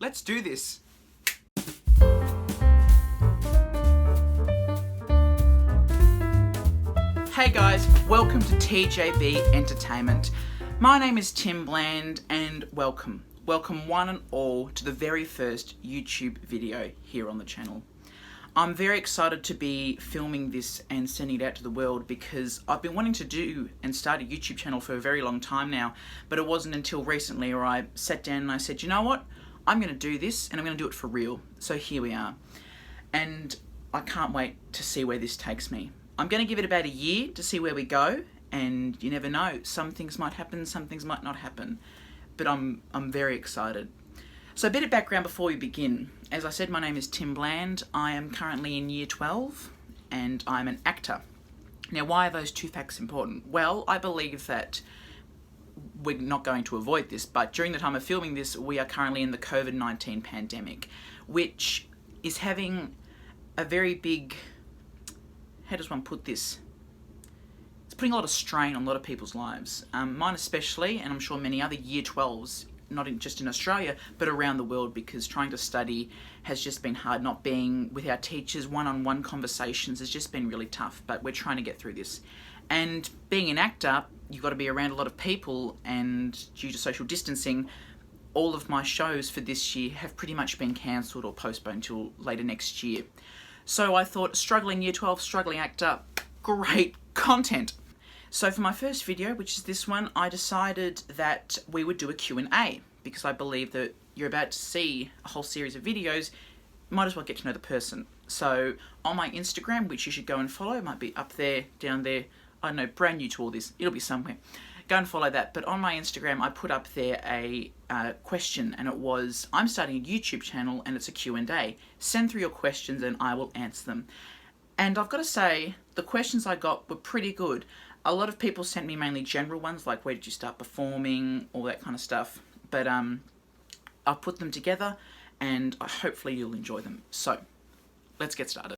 Let's do this. Hey guys, welcome to TJB Entertainment. My name is Tim Bland and welcome. Welcome one and all to the very first YouTube video here on the channel. I'm very excited to be filming this and sending it out to the world because I've been wanting to do and start a YouTube channel for a very long time now, but it wasn't until recently where I sat down and I said, you know what, I'm going to do this and I'm going to do it for real. So here we are. And I can't wait to see where this takes me. I'm going to give it about a year to see where we go, and you never know, some things might happen, some things might not happen, but I'm very excited. So a bit of background before we begin. As I said, my name is Tim Bland. I am currently in year 12 and I'm an actor. Now, why are those two facts important? Well, I believe that we're not going to avoid this, but during the time of filming this, we are currently in the COVID-19 pandemic, which is having a very big, how does one put this? It's putting a lot of strain on a lot of people's lives. Mine especially, and I'm sure many other year 12s, not just in Australia, but around the world, because trying to study has just been hard. Not being with our teachers, one-on-one conversations has just been really tough, but we're trying to get through this. And being an actor, you've got to be around a lot of people, and due to social distancing, all of my shows for this year have pretty much been cancelled or postponed till later next year. So I thought, struggling year 12, struggling actor, great content. So for my first video, which is this one, I decided that we would do a Q&A because I believe that you're about to see a whole series of videos, might as well get to know the person. So on my Instagram, which you should go and follow, it might be up there, down there, I don't know, brand new to all this, it'll be somewhere. Go and follow that. But on my Instagram, I put up there a question, and it was, I'm starting a YouTube channel and it's a Q&A. Send through your questions and I will answer them. And I've got to say, the questions I got were pretty good. A lot of people sent me mainly general ones, like where did you start performing, all that kind of stuff. But I'll put them together and hopefully you'll enjoy them. So, let's get started.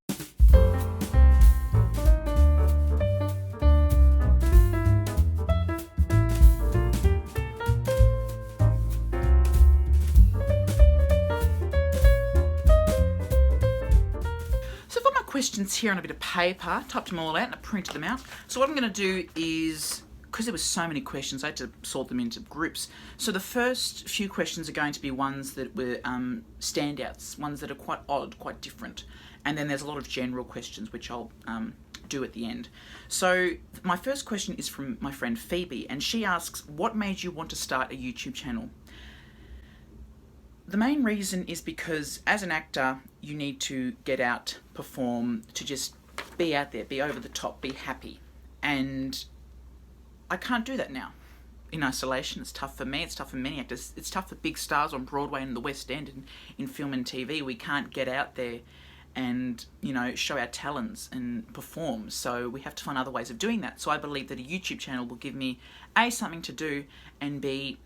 Questions here on a bit of paper, typed them all out and I printed them out. So what I'm going to do is, because there were so many questions, I had to sort them into groups. So the first few questions are going to be ones that were standouts, ones that are quite odd, quite different. And then there's a lot of general questions which I'll do at the end. So my first question is from my friend Phoebe, and she asks, what made you want to start a YouTube channel? The main reason is because as an actor, you need to get out, perform, to just be out there, be over the top, be happy. And I can't do that now. In isolation, it's tough for me, it's tough for many actors. It's tough for big stars on Broadway and the West End and in film and TV. We can't get out there and, you know, show our talents and perform. So we have to find other ways of doing that. So I believe that a YouTube channel will give me A, something to do, and B,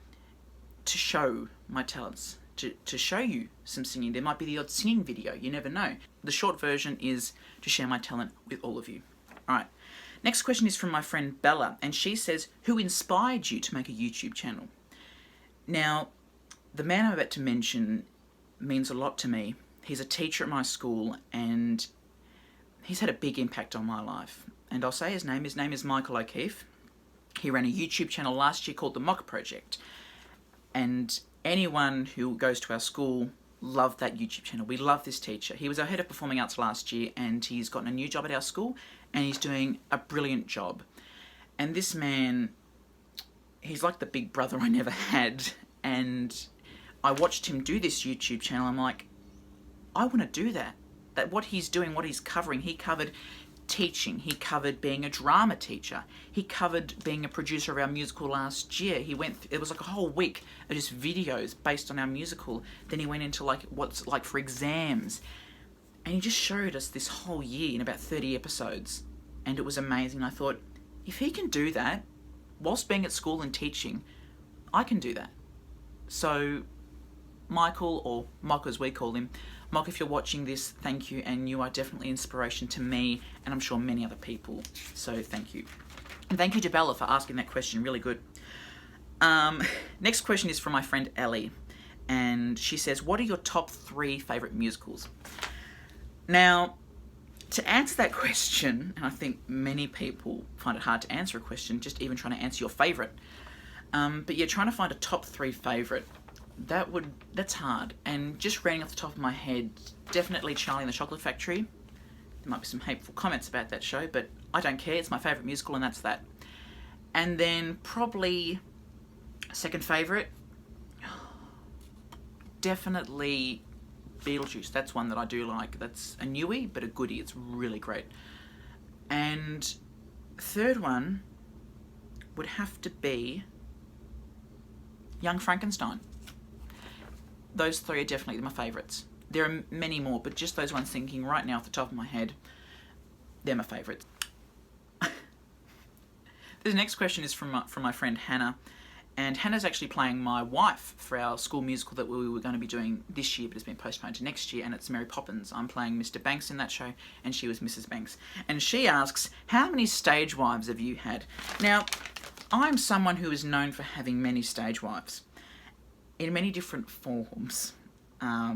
to show my talents. To show you some singing. There might be the odd singing video, you never know. The short version is to share my talent with all of you. Alright, next question is from my friend Bella, and she says, who inspired you to make a YouTube channel? Now, the man I'm about to mention means a lot to me. He's a teacher at my school and he's had a big impact on my life. And I'll say his name is Michael O'Keefe. He ran a YouTube channel last year called The Mock Project. And anyone who goes to our school loved that YouTube channel. We love this teacher. He was our head of performing arts last year and he's gotten a new job at our school and he's doing a brilliant job. And this man, he's like the big brother I never had. And I watched him do this YouTube channel. I'm like, I want to do that. That what he's doing, what he's covering, he covered teaching, he covered being a drama teacher, he covered being a producer of our musical last year. It was like a whole week of just videos based on our musical. Then he went into like what's like for exams, and he just showed us this whole year in about 30 episodes, and it was amazing. I thought, if he can do that whilst being at school and teaching, I can do that. So Michael, or Mock as we call him, Mock, if you're watching this, thank you, and you are definitely inspiration to me, and I'm sure many other people, so thank you. And thank you to Bella for asking that question, really good. Next question is from my friend Ellie, And she says, what are your top 3 favourite musicals? Now, to answer that question, and I think many people find it hard to answer a question, just even trying to answer your favourite. But yeah, trying to find a top 3 favourite, that's hard. And just reading off the top of my head, definitely Charlie and the Chocolate Factory. There might be some hateful comments about that show, but I don't care. It's my favourite musical, and that's that. And then probably second favourite, definitely Beetlejuice. That's one that I do like. That's a newie, but a goodie. It's really great. And third one would have to be Young Frankenstein. Those 3 are definitely my favourites. There are many more, but just those ones thinking right now off the top of my head, they're my favourites. The next question is from my friend Hannah. And Hannah's actually playing my wife for our school musical that we were going to be doing this year, but it's been postponed to next year, and it's Mary Poppins. I'm playing Mr. Banks in that show, and she was Mrs. Banks. And she asks, how many stage wives have you had? Now, I'm someone who is known for having many stage wives in many different forms,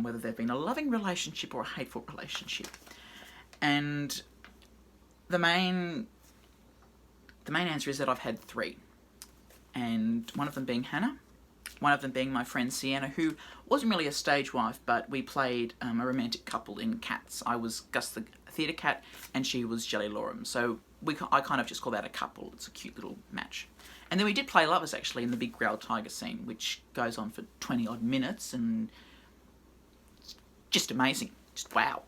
whether they've been a loving relationship or a hateful relationship. And the main answer is that I've had 3. And one of them being Hannah, one of them being my friend Sienna, who wasn't really a stage wife, but we played a romantic couple in Cats. I was Gus the theatre cat, and she was Jelly Loram. So I kind of just call that a couple. It's a cute little match. And then we did play lovers, actually, in the big growled tiger scene, which goes on for 20-odd minutes, and just amazing. Just wow.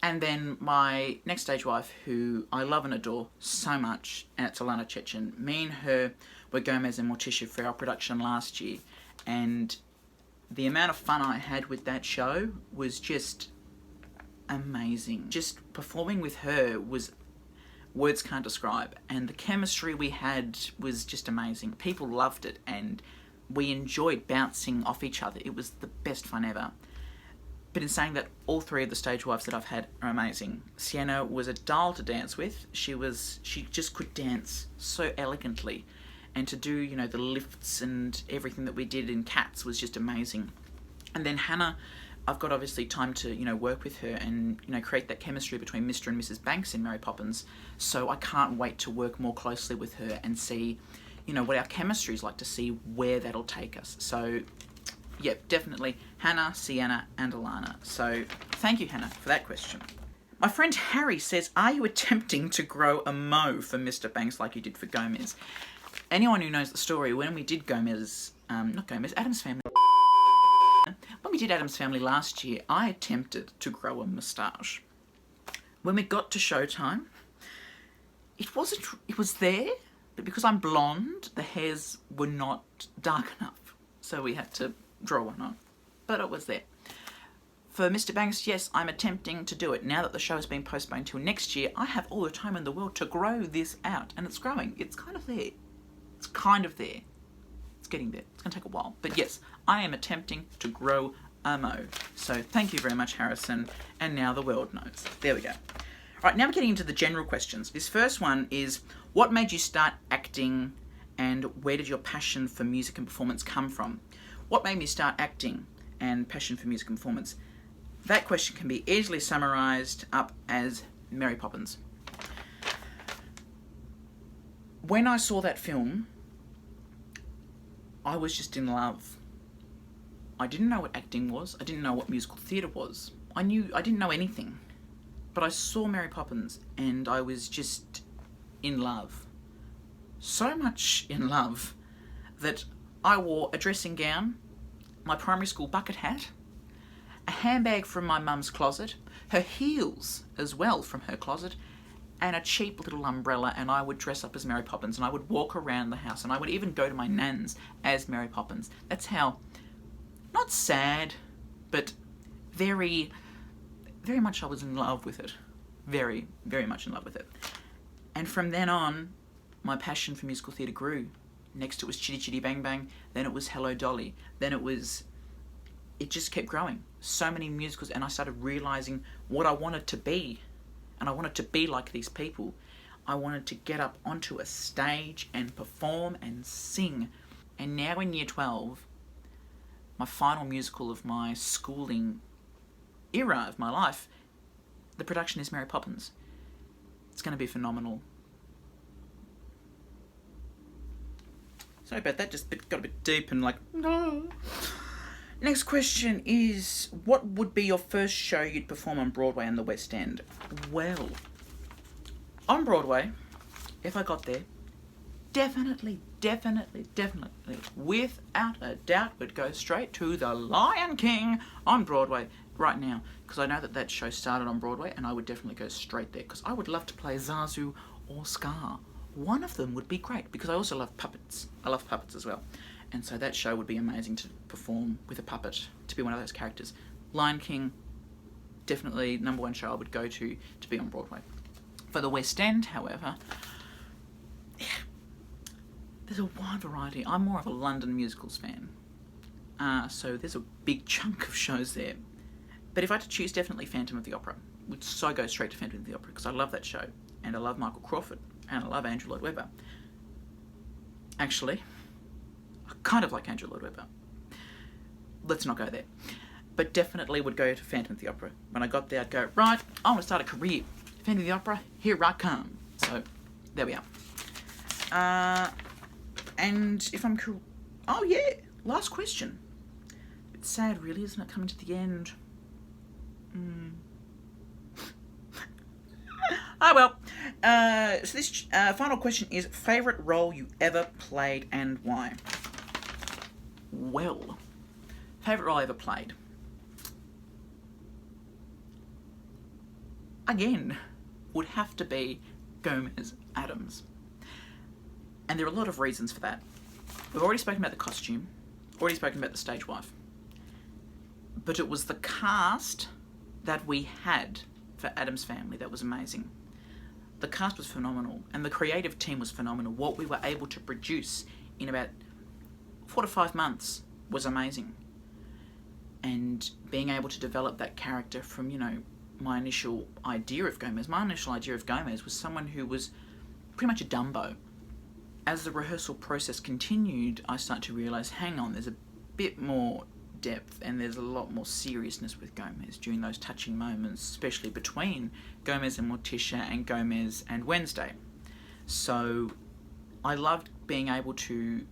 And then my next stage wife, who I love and adore so much, and it's Alana Chechen. Me and her were Gomez and Morticia for our production last year, and the amount of fun I had with that show was just amazing. Just performing with her was words can't describe, and the chemistry we had was just amazing. People loved it, and we enjoyed bouncing off each other. It was the best fun ever. But in saying that, all 3 of the stage wives that I've had are amazing. Sienna was a doll to dance with. She just could dance so elegantly. And to do, the lifts and everything that we did in Cats was just amazing. And then Hannah, I've got obviously time to, work with her and, create that chemistry between Mr. and Mrs. Banks in Mary Poppins. So I can't wait to work more closely with her and see, what our chemistry is like, to see where that'll take us. So yeah, definitely Hannah, Sienna, and Alana. So thank you, Hannah, for that question. My friend Harry says, are you attempting to grow a mo for Mr. Banks like you did for Gomez? Anyone who knows the story, when we did Adam's Family. When we did Adam's Family last year, I attempted to grow a moustache. When we got to showtime, it was there, but because I'm blonde, the hairs were not dark enough. So we had to draw one on, but it was there. For Mr. Banks, yes, I'm attempting to do it. Now that the show has been postponed till next year, I have all the time in the world to grow this out, and it's growing. It's kind of there. It's kind of there. It's getting there. It's going to take a while. But yes, I am attempting to grow a mo. So thank you very much, Harrison, and now the world knows. There we go. All right, now we're getting into the general questions. This first one is, what made you start acting, and where did your passion for music and performance come from? What made me start acting and passion for music and performance? That question can be easily summarised up as Mary Poppins. When I saw that film, I was just in love. I didn't know what acting was. I didn't know what musical theatre was. I didn't know anything. But I saw Mary Poppins and I was just in love. So much in love that I wore a dressing gown, my primary school bucket hat, a handbag from my mum's closet, her heels as well from her closet, and a cheap little umbrella, and I would dress up as Mary Poppins, and I would walk around the house, and I would even go to my nan's as Mary Poppins. That's how, not sad, but very, very much I was in love with it. Very, very much in love with it. And from then on, my passion for musical theatre grew. Next it was Chitty Chitty Bang Bang, then it was Hello Dolly, then it just kept growing. So many musicals, and I started realising what I wanted to be. And I wanted to be like these people. I wanted to get up onto a stage and perform and sing. And now in year 12, my final musical of my schooling era of my life, the production is Mary Poppins. It's going to be phenomenal. Sorry about that, just got a bit deep and like, no. Next question is, what would be your first show you'd perform on Broadway and the West End? Well, on Broadway, if I got there, definitely, without a doubt, would go straight to The Lion King on Broadway right now, because I know that show started on Broadway, and I would definitely go straight there, because I would love to play Zazu or Scar. One of them would be great, because I also love puppets. I love puppets as well. And so that show would be amazing to perform with a puppet, to be one of those characters. Lion King, definitely #1 show I would go to be on Broadway. For the West End, however, there's a wide variety. I'm more of a London musicals fan. So there's a big chunk of shows there. But if I had to choose, definitely Phantom of the Opera. Would so go straight to Phantom of the Opera, because I love that show. And I love Michael Crawford. And I love Andrew Lloyd Webber. Actually, I kind of like Andrew Lloyd Webber. Let's not go there. But definitely would go to Phantom of the Opera. When I got there, I'd go, right, I want to start a career. Phantom of the Opera, here I come. So, there we are. And if I'm cool... Oh, yeah, last question. It's sad, really, isn't it, coming to the end? Oh, well. So this final question is, favourite role you ever played and why? Well, favourite role I ever played. Again, would have to be Gomez Addams. And there are a lot of reasons for that. We've already spoken about the costume, already spoken about the stage wife. But it was the cast that we had for Addams Family that was amazing. The cast was phenomenal, and the creative team was phenomenal. What we were able to produce in about 4 to 5 months was amazing. And being able to develop that character from, you know, my initial idea of Gomez. My initial idea of Gomez was someone who was pretty much a Dumbo. As the rehearsal process continued, I started to realise, hang on, there's a bit more depth and there's a lot more seriousness with Gomez during those touching moments, especially between Gomez and Morticia and Gomez and Wednesday. So I loved being able to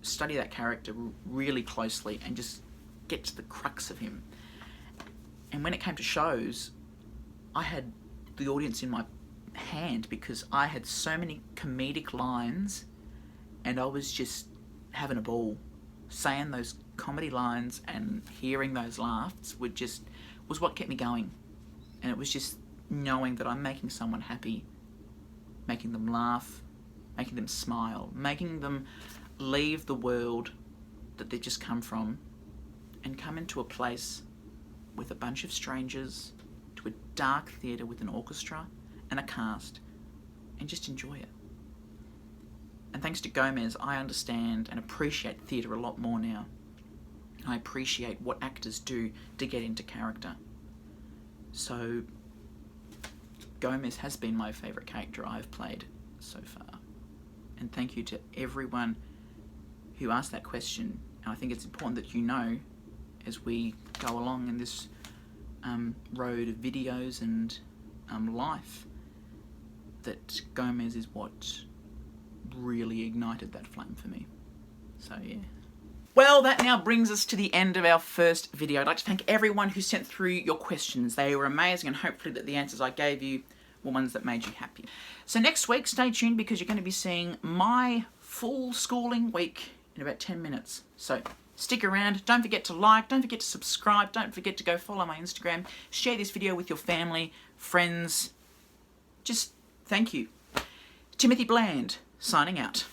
study that character really closely and just get to the crux of him. And when it came to shows, I had the audience in my hand because I had so many comedic lines and I was just having a ball. Saying those comedy lines and hearing those laughs was what kept me going. And it was just knowing that I'm making someone happy, making them laugh, making them smile, making them leave the world that they've just come from and come into a place with a bunch of strangers, to a dark theatre with an orchestra and a cast, and just enjoy it. And thanks to Gomez, I understand and appreciate theatre a lot more now. I appreciate what actors do to get into character. So Gomez has been my favourite character I've played so far. And thank you to everyone who asked that question. And I think it's important that you know, as we go along in this road of videos and life, that Gomez is what really ignited that flame for me. So yeah. Well, that now brings us to the end of our first video. I'd like to thank everyone who sent through your questions. They were amazing, and hopefully that the answers I gave you were ones that made you happy. So next week, stay tuned, because you're going to be seeing my full schooling week in about 10 minutes. So stick around. Don't forget to like, don't forget to subscribe, don't forget to go follow my Instagram, share this video with your family, friends. Just thank you. Timothy Bland, signing out.